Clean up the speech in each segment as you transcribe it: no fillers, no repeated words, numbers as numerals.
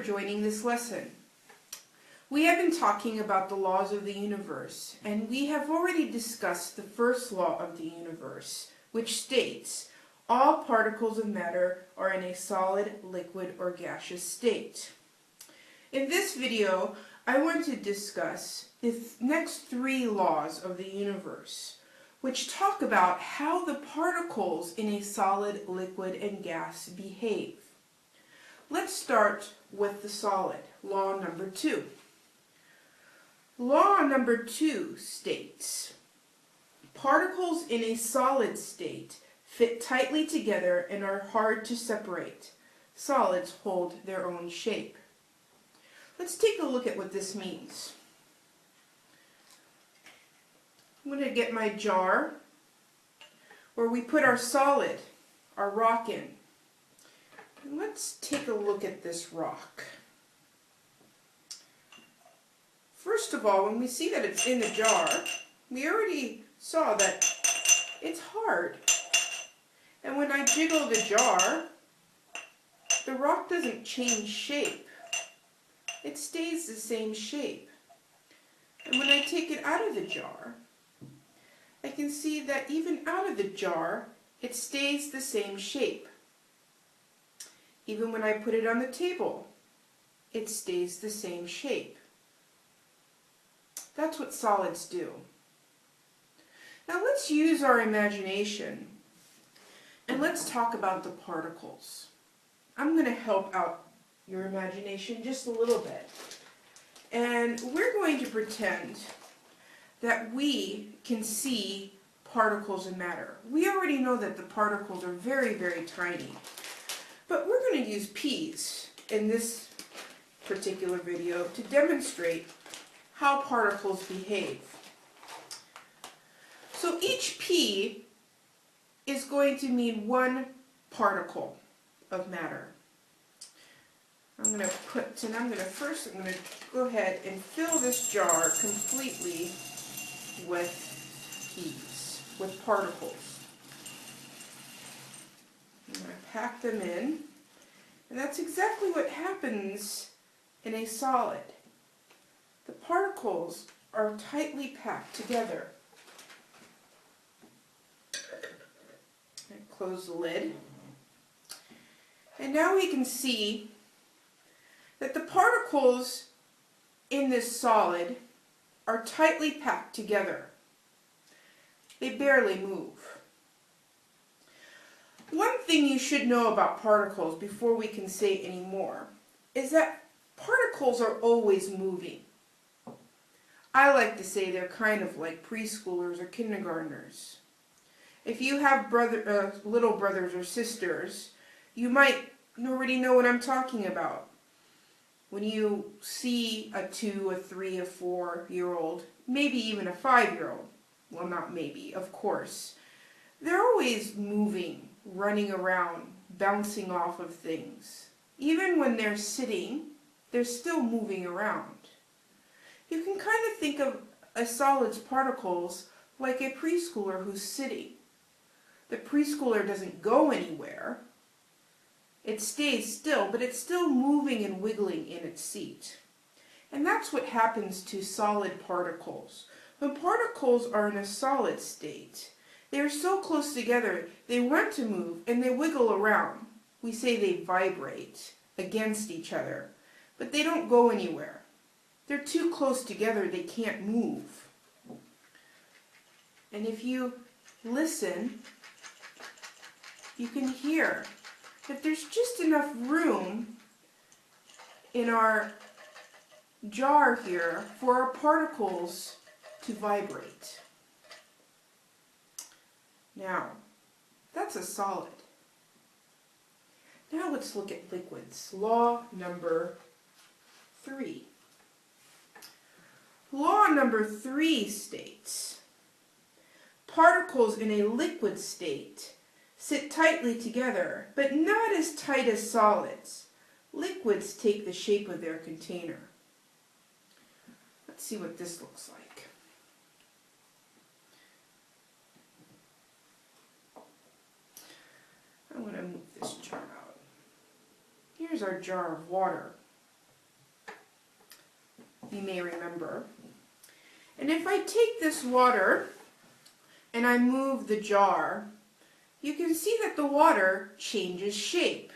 joining this lesson. We have been talking about the laws of the universe, and we have already discussed the first law of the universe, which states all particles of matter are in a solid, liquid, or gaseous state. In this video, I want to discuss the next three laws of the universe, which talk about how the particles in a solid, liquid, and gas behave. Let's start with the solid, law number 2. Law number 2 states, particles in a solid state fit tightly together and are hard to separate. Solids hold their own shape. Let's take a look at what this means. I'm going to get my jar where we put our solid, our rock in. And let's take a look at this rock. First of all, when we see that it's in the jar, we already saw that it's hard. And when I jiggle the jar, the rock doesn't change shape. It stays the same shape. And when I take it out of the jar, I can see that even out of the jar, it stays the same shape. Even when I put it on the table, it stays the same shape. That's what solids do. Now let's use our imagination and let's talk about the particles. I'm going to help out your imagination just a little bit. And we're going to pretend that we can see particles of matter. We already know that the particles are very, very tiny. But we're going to use P's in this particular video to demonstrate how particles behave. So each P is going to mean one particle of matter. I'm going to go ahead and fill this jar completely with P's, with particles. I'm going to pack them in, and that's exactly what happens in a solid. The particles are tightly packed together. I close the lid, and now we can see that the particles in this solid are tightly packed together. They barely move. One thing you should know about particles before we can say any more is that particles are always moving. I like to say they're kind of like preschoolers or kindergartners. If you have little brothers or sisters, you might already know what I'm talking about. When you see a 2, a 3, a 4-year-old, maybe even a 5-year-old, well, not maybe, of course, they're always moving, running around, bouncing off of things. Even when they're sitting, they're still moving around. You can kind of think of a solid's particles like a preschooler who's sitting. The preschooler doesn't go anywhere. It stays still, but it's still moving and wiggling in its seat. And that's what happens to solid particles. When particles are in a solid state, they are so close together, they want to move and they wiggle around. We say they vibrate against each other, but they don't go anywhere. They're too close together, they can't move. And if you listen, you can hear that there's just enough room in our jar here for our particles to vibrate. Now, that's a solid. Now let's look at liquids. Law number 3. Law number 3 states, particles in a liquid state sit tightly together, but not as tight as solids. Liquids take the shape of their container. Let's see what this looks like. I'm going to move this jar out. Here's our jar of water. you may remember. And if I take this water and I move the jar, you can see that the water changes shape.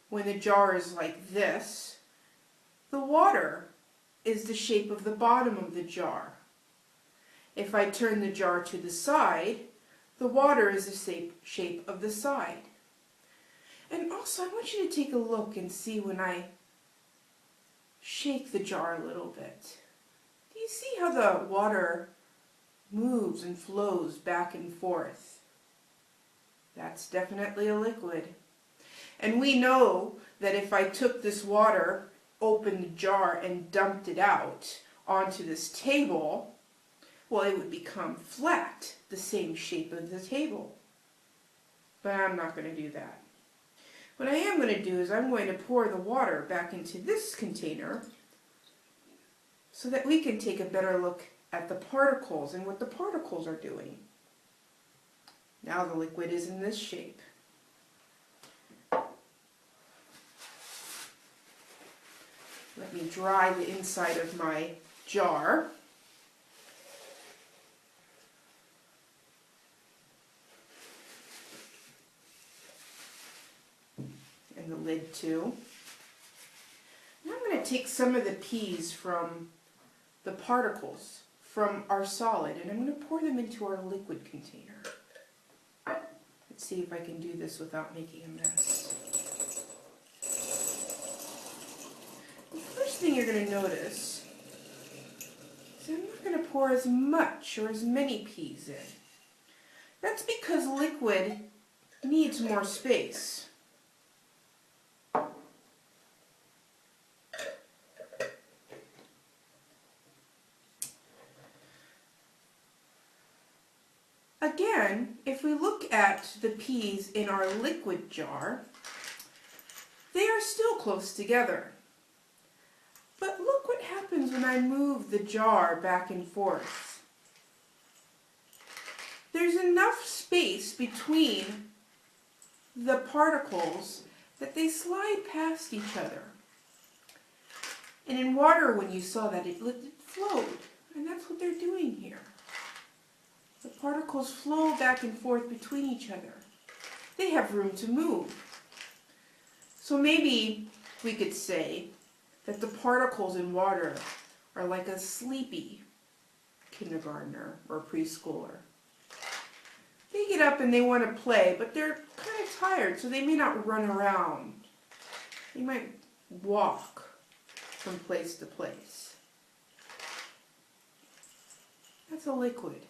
When the jar is like this, the water is the shape of the bottom of the jar. If I turn the jar to the side, the water is the shape of the side. And also, I want you to take a look and see when I shake the jar a little bit. Do you see how the water moves and flows back and forth? That's definitely a liquid. And we know that if I took this water, opened the jar, and dumped it out onto this table, well, it would become flat, the same shape of the table. But I'm not going to do that. What I am going to do is I'm going to pour the water back into this container so that we can take a better look at the particles and what the particles are doing. Now the liquid is in this shape. Let me dry the inside of my jar. And the lid too. Now I'm going to take some of the peas from the particles from our solid and I'm going to pour them into our liquid container. Let's see if I can do this without making a mess. The first thing you're going to notice is I'm not going to pour as much or as many peas in. That's because liquid needs more space. Again, if we look at the peas in our liquid jar, they are still close together. But look what happens when I move the jar back and forth. There's enough space between the particles that they slide past each other. And in water, when you saw that, it flowed. And that's what they're doing here. The particles flow back and forth between each other. They have room to move. So maybe we could say that the particles in water are like a sleepy kindergartner or preschooler. They get up and they want to play, but they're kind of tired, so they may not run around. They might walk from place to place. That's a liquid.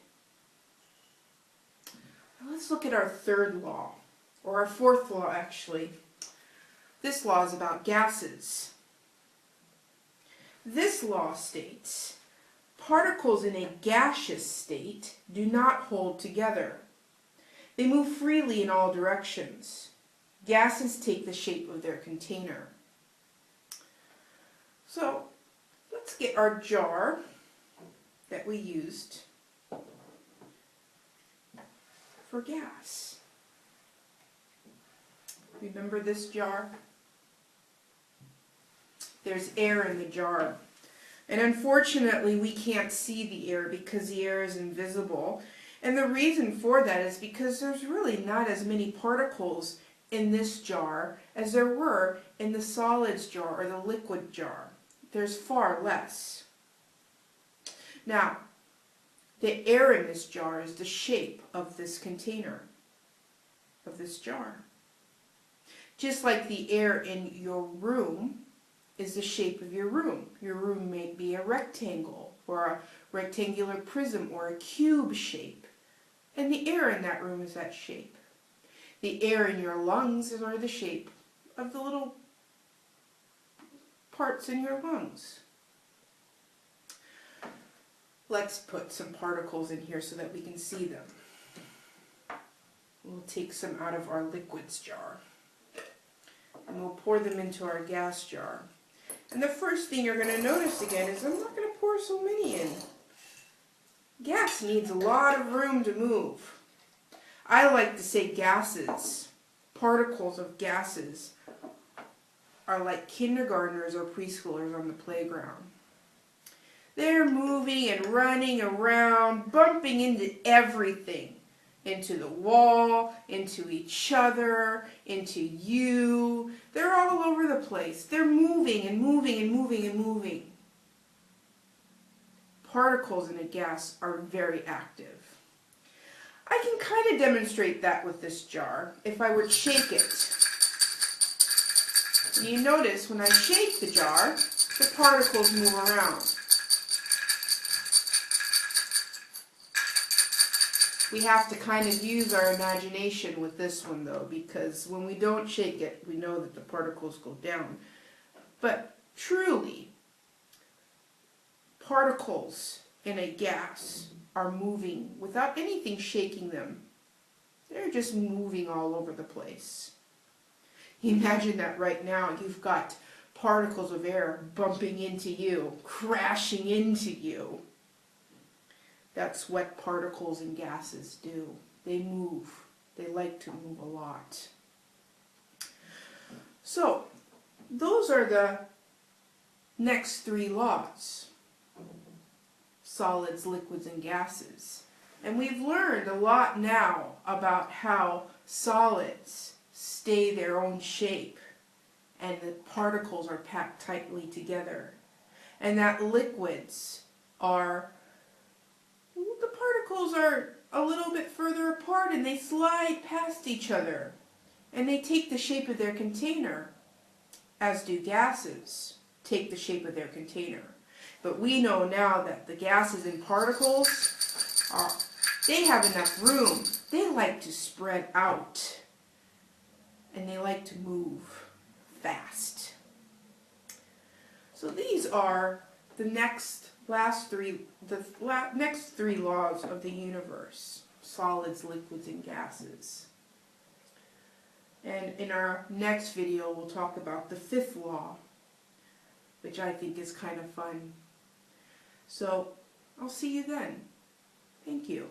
Now let's look at our third law, or our fourth law actually. This law is about gases. This law states, particles in a gaseous state do not hold together. They move freely in all directions. Gases take the shape of their container. So let's get our jar that we used for gas. Remember this jar? There's air in the jar. And unfortunately, we can't see the air because the air is invisible. And the reason for that is because there's really not as many particles in this jar as there were in the solids jar or the liquid jar. There's far less. Now, the air in this jar is the shape of this container, of this jar. Just like the air in your room is the shape of your room. Your room may be a rectangle or a rectangular prism or a cube shape. And the air in that room is that shape. The air in your lungs are the shape of the little parts in your lungs. Let's put some particles in here so that we can see them. We'll take some out of our liquids jar. And we'll pour them into our gas jar. And the first thing you're going to notice again is I'm not going to pour so many in. Gas needs a lot of room to move. I like to say gases, particles of gases, are like kindergartners or preschoolers on the playground. They're moving and running around, bumping into everything. Into the wall, into each other, into you. They're all over the place. They're moving and moving and moving and moving. Particles in a gas are very active. I can kind of demonstrate that with this jar if I would shake it. You notice when I shake the jar, the particles move around. We have to kind of use our imagination with this one though, because when we don't shake it, we know that the particles go down. But truly, particles in a gas are moving without anything shaking them. They're just moving all over the place. Imagine that right now you've got particles of air bumping into you, crashing into you. That's what particles and gases do. They move. They like to move a lot. So, those are the next three laws. Solids, liquids, and gases. And we've learned a lot now about how solids stay their own shape and the particles are packed tightly together. And that liquids are, the particles are a little bit further apart and they slide past each other. And they take the shape of their container, as do gases take the shape of their container. But we know now that the gases and particles, they have enough room. They like to spread out. And they like to move fast. So these are the next three laws of the universe: solids, liquids, and gases. And in our next video, we'll talk about the fifth law, which I think is kind of fun. So I'll see you then. Thank you.